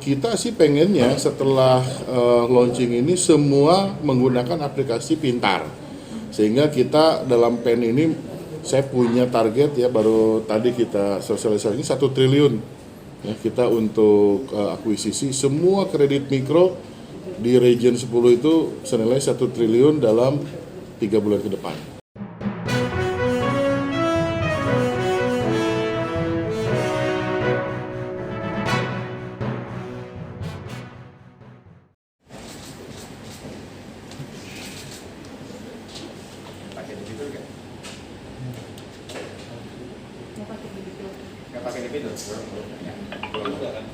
kita sih pengennya setelah launching ini semua menggunakan aplikasi pintar. Sehingga kita dalam PEN ini saya punya target ya, baru tadi kita sosialisasi 1 triliun ya, kita untuk akuisisi semua kredit mikro di region 10 itu senilai 1 triliun dalam 3 bulan ke depan. Pakai debitur nggak? Mau pakai debitur? Nggak pakai debitur? Belum juga kan?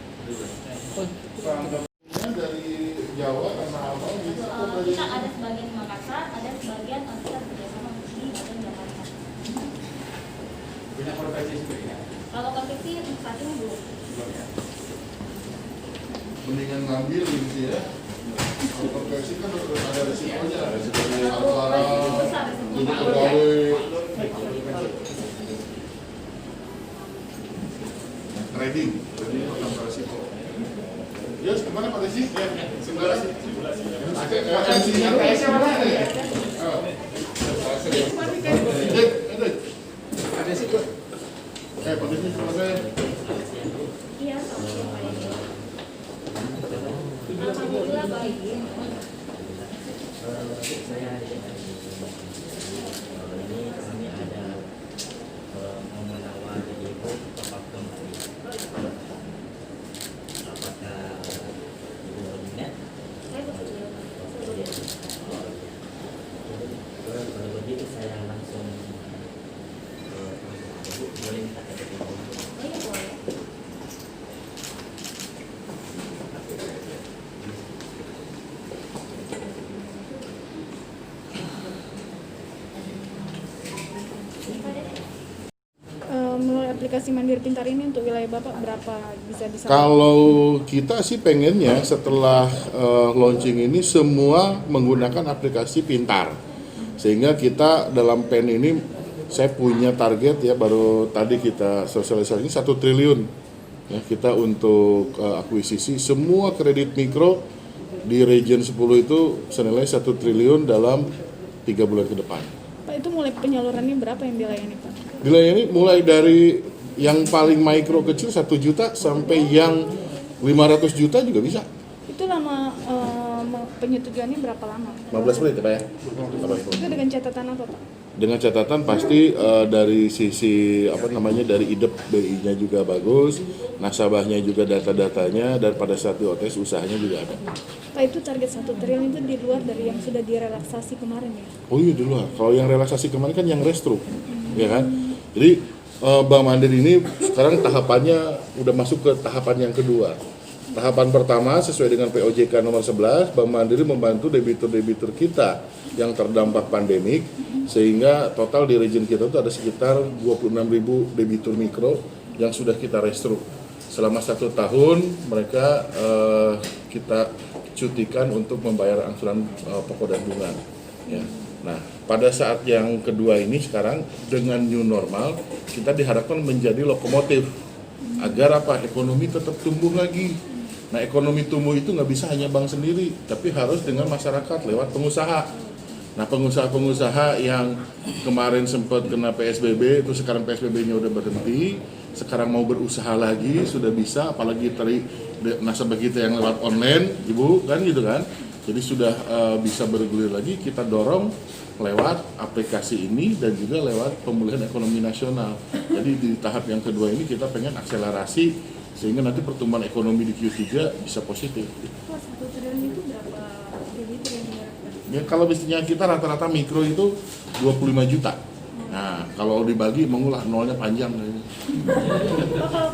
Dari Jawa karena apa? Kita ada sebagian di Makassar, ada sebagian kita bekerjasama di bagian Jakarta. Punya profesi sendiri nggak? Kalau konveksi saat ini belum. Belum ya? Mendingan ngambil gitu ya. Kalau konversi kan ada resikonya. Resikonya Kalau antara konveksi besar resikonya. jadi pegawai trading tanpa resiko. Yes, kemana Pak Desi? Simulasi. MC-nya mana ya? Ada sih kok. Pak Desi selesai. Iya, sama siapa ini? Alhamdulillah baik. Saya ini kami ada mau menawari ibu tempat kembali. Apakah ibu berminat? Saya bekerja. Kalau begitu saya langsung ibu boleh minta KTP ibu. Oh iya boleh. Melalui aplikasi Mandiri Pintar ini untuk wilayah Bapak berapa bisa disalurkan? Kalau kita sih pengennya setelah launching ini semua menggunakan aplikasi pintar. Sehingga kita dalam PEN ini saya punya target ya, baru tadi kita sosialisasi 1 triliun ya, kita untuk akuisisi semua kredit mikro di region 10 itu senilai 1 triliun dalam 3 bulan ke depan. Pak, itu mulai penyalurannya berapa yang dilayani Pak? Dilayani mulai dari yang paling mikro kecil 1 juta sampai yang 500 juta juga bisa. Itu lama penyetujuannya berapa lama? 15 menit ya Pak ya? Itu dengan catatan apa Pak? Dengan catatan pasti dari sisi dari IDEP BI-nya juga bagus, nasabahnya juga data-datanya, dan pada saat di OTS usahanya juga ada. Pak, itu target 1 triliun itu di luar dari yang sudah direlaksasi kemarin ya? Oh iya di luar. Kalau yang relaksasi kemarin kan yang restru, ya kan? Jadi Bank Mandiri ini sekarang tahapannya udah masuk ke tahapan yang kedua. Tahapan pertama sesuai dengan POJK nomor 11, Bank Mandiri membantu debitur-debitur kita yang terdampak pandemik, sehingga total di region kita itu ada sekitar 26.000 debitur mikro yang sudah kita restru. Selama 1 tahun mereka kita cutikan untuk membayar angsuran pokok dan bunga. Ya. Nah, pada saat yang kedua ini sekarang dengan new normal kita diharapkan menjadi lokomotif agar apa, ekonomi tetap tumbuh lagi. Nah, ekonomi tumbuh itu nggak bisa hanya bank sendiri, tapi harus dengan masyarakat lewat pengusaha. Nah, pengusaha-pengusaha yang kemarin sempat kena PSBB itu sekarang PSBB-nya udah berhenti, sekarang mau berusaha lagi sudah bisa, apalagi dari nasabah kita yang lewat online, Ibu, kan gitu kan. Jadi sudah bisa bergulir lagi, kita dorong lewat aplikasi ini dan juga lewat pemulihan ekonomi nasional. Jadi di tahap yang kedua ini kita pengen akselerasi sehingga nanti pertumbuhan ekonomi di Q3 bisa positif. Pak, 1 triliun itu berapa debitur yang diharapkan? Ya, kalau bisnisnya kita rata-rata mikro itu 25 juta. Nah, kalau dibagi mengulah nolnya panjang. Pak, kalau